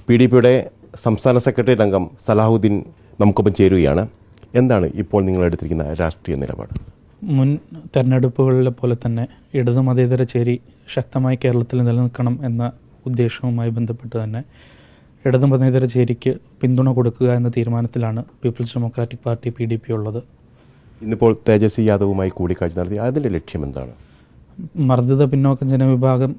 PDPയുടെ സംസ്ഥാന സെക്രട്ടേറിയറ്റ് അംഗം സലാഹുദ്ദീൻ നമുക്കൊപ്പം ചേരുകയാണ്. എന്താണ് ഇപ്പോൾ നിങ്ങൾ എടുത്തിരിക്കുന്ന രാഷ്ട്രീയ നിലപാട്? മുൻ തെരഞ്ഞെടുപ്പുകളിലെ പോലെ തന്നെ ഇടതു മതേതര ചേരി ശക്തമായി കേരളത്തിൽ നിലനിൽക്കണം എന്ന ഉദ്ദേശവുമായി ബന്ധപ്പെട്ട് തന്നെ ഇടതു മതേതര ചേരിക്ക് പിന്തുണ കൊടുക്കുക എന്ന തീരുമാനത്തിലാണ് പീപ്പിൾസ് ഡെമോക്രാറ്റിക് പാർട്ടി PDP ഉള്ളത്. ഇന്നിപ്പോൾ തേജസ്വി യാദവുമായി കൂടിക്കാഴ്ച നടത്തി. അതിൻ്റെ ലക്ഷ്യം എന്താണ്? മർദ്ദിത പിന്നോക്ക ജനവിഭാഗം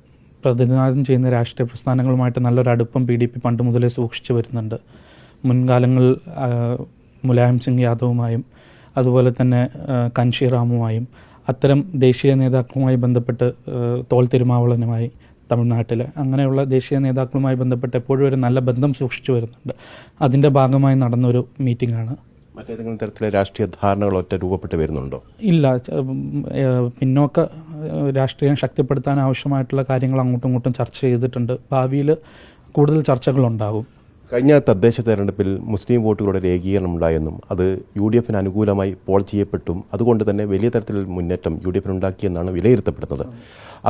പ്രതിനിധാനം ചെയ്യുന്ന രാഷ്ട്രീയ പ്രസ്ഥാനങ്ങളുമായിട്ട് നല്ലൊരു അടുപ്പം PDP പണ്ട് മുതലേ സൂക്ഷിച്ചു വരുന്നുണ്ട്. മുൻകാലങ്ങളിൽ മുലായം സിംഗ് യാദവുമായും അതുപോലെ തന്നെ കൻഷി റാമുമായും അത്തരം ദേശീയ നേതാക്കളുമായി ബന്ധപ്പെട്ട് തോൾ തിരുമാവളനുമായി തമിഴ്നാട്ടിൽ അങ്ങനെയുള്ള ദേശീയ നേതാക്കളുമായി ബന്ധപ്പെട്ട് എപ്പോഴും ഒരു നല്ല ബന്ധം സൂക്ഷിച്ചു വരുന്നുണ്ട്. അതിൻ്റെ ഭാഗമായി നടന്നൊരു മീറ്റിംഗാണ്. മറ്റേതെങ്കിലും തരത്തിലെ രാഷ്ട്രീയ ധാരണകൾ ഒറ്റ രൂപപ്പെട്ട് വരുന്നുണ്ടോ? ഇല്ല. പിന്നോക്ക രാഷ്ട്രീയം ശക്തിപ്പെടുത്താൻ ആവശ്യമായിട്ടുള്ള കാര്യങ്ങൾ അങ്ങോട്ടും ഇങ്ങോട്ടും ചർച്ച ചെയ്തിട്ടുണ്ട്. ഭാവിയിൽ കൂടുതൽ ചർച്ചകളുണ്ടാകും. കഴിഞ്ഞ തദ്ദേശ തെരഞ്ഞെടുപ്പിൽ മുസ്ലിം വോട്ടുകളുടെ ഏകീകരണം ഉണ്ടായെന്നും അത് UDF അനുകൂലമായി പോൾ ചെയ്യപ്പെട്ടും അതുകൊണ്ട് തന്നെ വലിയ തരത്തിലുള്ള മുന്നേറ്റം UDF ഉണ്ടാക്കിയെന്നാണ് വിലയിരുത്തപ്പെടുന്നത്.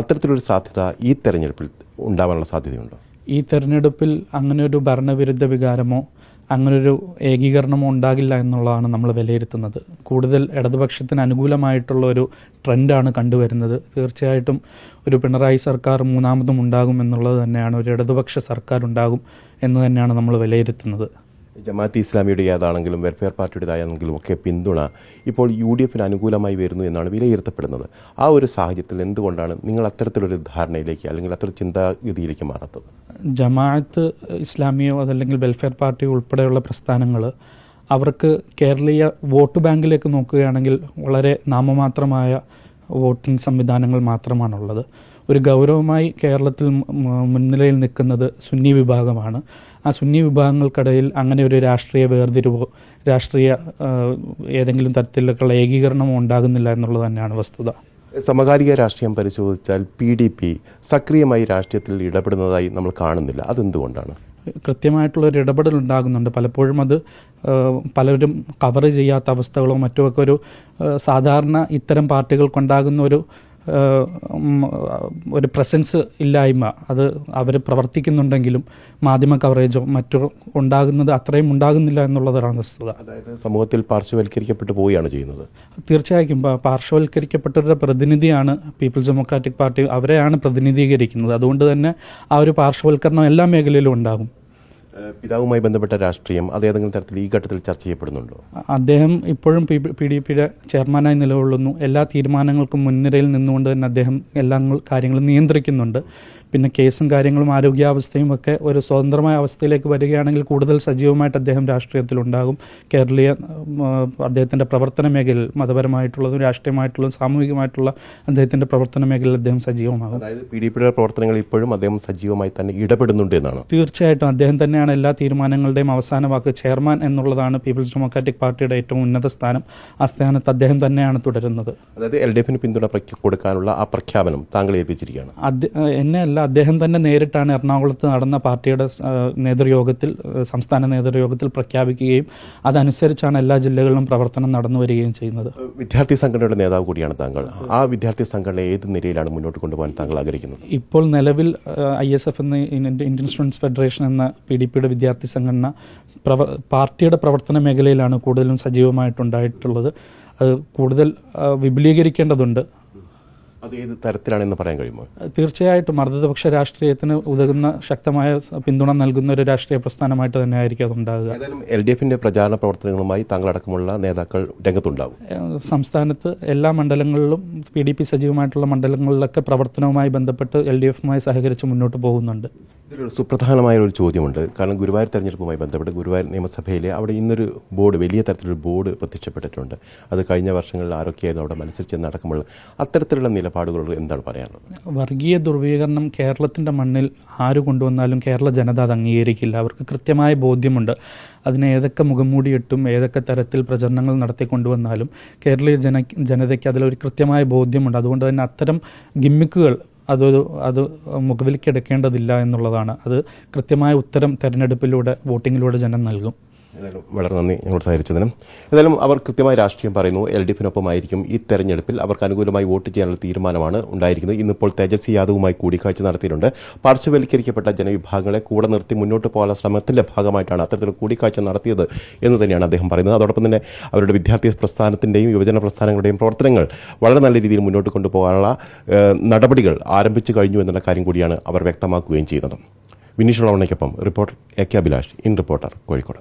അത്തരത്തിലൊരു സാധ്യത ഈ തെരഞ്ഞെടുപ്പിൽ ഉണ്ടാവാനുള്ള സാധ്യതയുണ്ടോ? ഈ തെരഞ്ഞെടുപ്പിൽ അങ്ങനെയൊരു ഭരണവിരുദ്ധ വികാരമോ അങ്ങനൊരു ഏകീകരണമോ ഉണ്ടാകില്ല എന്നുള്ളതാണ് നമ്മൾ വിലയിരുത്തുന്നത്. കൂടുതൽ ഇടതുപക്ഷത്തിന് അനുകൂലമായിട്ടുള്ള ഒരു ട്രെൻഡാണ് കണ്ടുവരുന്നത്. തീർച്ചയായിട്ടും ഒരു പിണറായി സർക്കാർ മൂന്നാമതും ഉണ്ടാകും എന്നുള്ളത് തന്നെയാണ്, ഒരു ഇടതുപക്ഷ സർക്കാർ ഉണ്ടാകും എന്ന് തന്നെയാണ് നമ്മൾ വിലയിരുത്തുന്നത്. ജമാഅത്തെ ഇസ്ലാമിയുടേതാണെങ്കിലും വെൽഫെയർ പാർട്ടിയുടേതാണെങ്കിലും ഒക്കെ പിന്തുണ ഇപ്പോൾ UDF അനുകൂലമായി വരുന്നു എന്നാണ് വിലയിരുത്തപ്പെടുന്നത്. ആ ഒരു സാഹചര്യത്തിൽ എന്തുകൊണ്ടാണ് നിങ്ങൾ അത്തരത്തിലൊരു ധാരണയിലേക്ക് അല്ലെങ്കിൽ അത്തരം ചിന്താഗതിയിലേക്ക് മാറാത്തത്? ജമാഅത്ത് ഇസ്ലാമിയോ അതല്ലെങ്കിൽ വെൽഫെയർ പാർട്ടി ഉൾപ്പെടെയുള്ള പ്രസ്ഥാനങ്ങൾ അവർക്ക് കേരളീയ വോട്ട് ബാങ്കിലേക്ക് നോക്കുകയാണെങ്കിൽ വളരെ നാമമാത്രമായ വോട്ടിംഗ് സംവിധാനങ്ങൾ മാത്രമാണുള്ളത്. ഒരു ഗൗരവമായി കേരളത്തിൽ മുൻനിരയിൽ നിൽക്കുന്നത് സുന്നി വിഭാഗമാണ്. ആ സുന്നി വിഭാഗങ്ങൾക്കിടയിൽ അങ്ങനെ ഒരു രാഷ്ട്രീയ വേർതിരിവോ രാഷ്ട്രീയ ഏതെങ്കിലും തരത്തിലുള്ള ഏകീകരണമോ ഉണ്ടാകുന്നില്ല എന്നുള്ളത് തന്നെയാണ് വസ്തുത. സമകാലിക രാഷ്ട്രീയം പരിശോധിച്ചാൽ PDP സക്രിയമായി രാഷ്ട്രീയത്തിൽ ഇടപെടുന്നതായി നമ്മൾ കാണുന്നില്ല. അതെന്തുകൊണ്ടാണ്? കൃത്യമായിട്ടുള്ളൊരു ഇടപെടൽ ഉണ്ടാകുന്നുണ്ട്. പലപ്പോഴും അത് പലരും കവർ ചെയ്യാത്ത അവസ്ഥകളോ മറ്റുമൊക്കെ ഒരു സാധാരണ ഇത്തരം പാർട്ടികൾക്കുണ്ടാകുന്ന ഒരു പ്രസൻസ് ഇല്ലായ്മ, അത് അവർ പ്രവർത്തിക്കുന്നുണ്ടെങ്കിലും മാധ്യമ കവറേജോ മറ്റോ ഉണ്ടാകുന്നത് അത്രയും ഉണ്ടാകുന്നില്ല എന്നുള്ളതാണ് വസ്തുത. അതായത് സമൂഹത്തിൽ പാർശ്വവൽക്കരിക്കപ്പെട്ടു പോവുകയാണ് ചെയ്യുന്നത്. തീർച്ചയായും പാർശ്വവൽക്കരിക്കപ്പെട്ടവരുടെ പ്രതിനിധിയാണ് പീപ്പിൾസ് ഡെമോക്രാറ്റിക് പാർട്ടി. അവരെയാണ് പ്രതിനിധീകരിക്കുന്നത്. അതുകൊണ്ട് തന്നെ ആ ഒരു പാർശ്വവൽക്കരണം എല്ലാ മേഖലയിലും ഉണ്ടാകും. പിതാവുമായി ബന്ധപ്പെട്ട രാഷ്ട്രീയം അത് ഏതെങ്കിലും തരത്തിൽ ഈ ഘട്ടത്തിൽ ചർച്ച ചെയ്യപ്പെടുന്നുണ്ടോ? അദ്ദേഹം ഇപ്പോഴും PDPയുടെ ചെയർമാനായി നിലകൊള്ളുന്നു. എല്ലാ തീരുമാനങ്ങൾക്കും മുൻനിരയിൽ നിന്നുകൊണ്ട് തന്നെ അദ്ദേഹം എല്ലാ കാര്യങ്ങളും നിയന്ത്രിക്കുന്നുണ്ട്. പിന്നെ കേസും കാര്യങ്ങളും ആരോഗ്യാവസ്ഥയും ഒക്കെ ഒരു സ്വതന്ത്രമായ അവസ്ഥയിലേക്ക് വരികയാണെങ്കിൽ കൂടുതൽ സജീവമായിട്ട് അദ്ദേഹം രാഷ്ട്രീയത്തിലുണ്ടാകും. കേരളീയ അദ്ദേഹത്തിൻ്റെ പ്രവർത്തന മേഖലയിൽ മതപരമായിട്ടുള്ളതും രാഷ്ട്രീയമായിട്ടുള്ളതും സാമൂഹികമായിട്ടുള്ള അദ്ദേഹത്തിൻ്റെ പ്രവർത്തന മേഖലയിൽ അദ്ദേഹം സജീവമാകും. അതായത് PDPയുടെ പ്രവർത്തനങ്ങൾ ഇപ്പോഴും അദ്ദേഹം സജീവമായി തന്നെ ഇടപെടുന്നുണ്ട് എന്നാണ്? തീർച്ചയായിട്ടും അദ്ദേഹം തന്നെയാണ് എല്ലാ തീരുമാനങ്ങളുടെയും അവസാന വാക്ക്. ചെയർമാൻ എന്നുള്ളതാണ് പീപ്പിൾസ് ഡെമോക്രാറ്റിക് പാർട്ടിയുടെ ഏറ്റവും ഉന്നത സ്ഥാനം. ആ സ്ഥാനത്ത് അദ്ദേഹം തന്നെയാണ് തുടരുന്നത്. അതായത് LDFന് പിന്തുണ കൊടുക്കാനുള്ള ആ പ്രഖ്യാപനം താങ്കൾ ഏൽപ്പിച്ചിരിക്കുകയാണ്? എന്നെ അല്ല, അദ്ദേഹം തന്നെ നേരിട്ടാണ് എറണാകുളത്ത് നടന്ന പാർട്ടിയുടെ നേതൃയോഗത്തിൽ, സംസ്ഥാന നേതൃയോഗത്തിൽ പ്രഖ്യാപിക്കുകയും അതനുസരിച്ചാണ് എല്ലാ ജില്ലകളിലും പ്രവർത്തനം നടന്നു വരികയും ചെയ്യുന്നത്. വിദ്യാർത്ഥി സംഘടനയുടെ നേതാവ് കൂടിയാണ് താങ്കൾ. ആ വിദ്യാർത്ഥി സംഘടന ഏത് നിലയിലാണ് മുന്നോട്ട് കൊണ്ടുപോകാൻ താങ്കൾ ആഗ്രഹിക്കുന്നത്? ഇപ്പോൾ നിലവിൽ ISF എന്ന ഇന്ത്യൻ സ്റ്റുഡൻസ് ഫെഡറേഷൻ എന്ന PDPയുടെ വിദ്യാർത്ഥി സംഘടന പാർട്ടിയുടെ പ്രവർത്തന മേഖലയിലാണ് കൂടുതലും സജീവമായിട്ടുണ്ടായിട്ടുള്ളത്. അത് കൂടുതൽ വിപുലീകരിക്കേണ്ടതുണ്ട്. അത് ഏത് തരത്തിലാണെന്ന് പറയാൻ കഴിയുമോ? തീർച്ചയായിട്ടും മർദ്ദിതപക്ഷ രാഷ്ട്രീയത്തിന് ഉതകുന്ന ശക്തമായ പിന്തുണ നൽകുന്ന ഒരു രാഷ്ട്രീയ പ്രസ്ഥാനമായിട്ട് തന്നെ ആയിരിക്കും അതുണ്ടാകുക. ഏതായാലും LDFന്റെ പ്രചാരണ പ്രവർത്തനങ്ങളുമായി താങ്കളടക്കമുള്ള നേതാക്കൾ രംഗത്തുണ്ടാവും. സംസ്ഥാനത്ത് എല്ലാ മണ്ഡലങ്ങളിലും PDP സജീവമായിട്ടുള്ള മണ്ഡലങ്ങളിലൊക്കെ പ്രവർത്തനവുമായി ബന്ധപ്പെട്ട് LDFുമായി സഹകരിച്ച് മുന്നോട്ട് പോകുന്നുണ്ട്. ഇതിലൊരു സുപ്രധാനമായ ഒരു ചോദ്യമുണ്ട്. കാരണം ഗുരുവായൂർ തെരഞ്ഞെടുപ്പുമായി ബന്ധപ്പെട്ട് ഗുരുവായൂർ നിയമസഭയിലെ അവിടെ ഇന്നൊരു ബോർഡ്, വലിയ തരത്തിലൊരു ബോർഡ് പ്രത്യക്ഷപ്പെട്ടിട്ടുണ്ട്. അത് കഴിഞ്ഞ വർഷങ്ങളിൽ ആരൊക്കെയായിരുന്നു അവിടെ മത്സരിച്ച് നടക്കുമ്പോൾ അത്തരത്തിലുള്ള നിലപാടുകളോട് എന്താണ് പറയാനുള്ളത്? വർഗീയ ധ്രുവീകരണം കേരളത്തിൻ്റെ മണ്ണിൽ ആര് കൊണ്ടുവന്നാലും കേരള ജനത അത് അംഗീകരിക്കില്ല. അവർക്ക് കൃത്യമായ ബോധ്യമുണ്ട്. അതിനെ ഏതൊക്കെ മുഖംമൂടിയിട്ടും ഏതൊക്കെ തരത്തിൽ പ്രചരണങ്ങൾ നടത്തിക്കൊണ്ടുവന്നാലും കേരളീയ ജനതയ്ക്ക് അതിലൊരു കൃത്യമായ ബോധ്യമുണ്ട്. അതുകൊണ്ട് തന്നെ അത്തരം ഗിമ്മിക്കുകൾ അത് മുഖവിലേക്ക് എടുക്കേണ്ടതില്ല എന്നുള്ളതാണ്. അത് കൃത്യമായ ഉത്തരം തെരഞ്ഞെടുപ്പിലൂടെ, വോട്ടിങ്ങിലൂടെ ജനം നൽകും. ഏതായാലും വളരെ നന്ദി ഞങ്ങളോട് സഹകരിച്ചതിനും. ഏതായാലും അവർ കൃത്യമായ രാഷ്ട്രീയം പറയുന്നു. LDFിനൊപ്പമായിരിക്കും ഈ തെരഞ്ഞെടുപ്പിൽ അവർക്ക് അനുകൂലമായി വോട്ട് ചെയ്യാനുള്ള തീരുമാനമാണ് ഉണ്ടായിരിക്കുന്നത്. ഇന്നിപ്പോൾ തേജസ്വി യാദവുമായി കൂടിക്കാഴ്ച നടത്തിയിട്ടുണ്ട്. പാർശ്വവൽക്കരിക്കപ്പെട്ട ജനവിഭാഗങ്ങളെ കൂടെ നിർത്തി മുന്നോട്ട് പോകാനുള്ള ശ്രമത്തിൻ്റെ ഭാഗമായിട്ടാണ് അത്തരത്തിലുള്ള കൂടിക്കാഴ്ച നടത്തിയത് എന്ന് തന്നെയാണ് അദ്ദേഹം പറയുന്നത്. അതോടൊപ്പം തന്നെ അവരുടെ വിദ്യാർത്ഥി പ്രസ്ഥാനത്തിൻ്റെയും യുവജന പ്രസ്ഥാനങ്ങളുടെയും പ്രവർത്തനങ്ങൾ വളരെ നല്ല രീതിയിൽ മുന്നോട്ട് കൊണ്ടുപോകാനുള്ള നടപടികൾ ആരംഭിച്ചു കഴിഞ്ഞു എന്നുള്ള കാര്യം കൂടിയാണ് അവർ വ്യക്തമാക്കുകയും ചെയ്യുന്നത്. വിനീഷ് വളവണ്ണയ്ക്കൊപ്പം reporter AK Abhilash, in reporter, Kozhikode.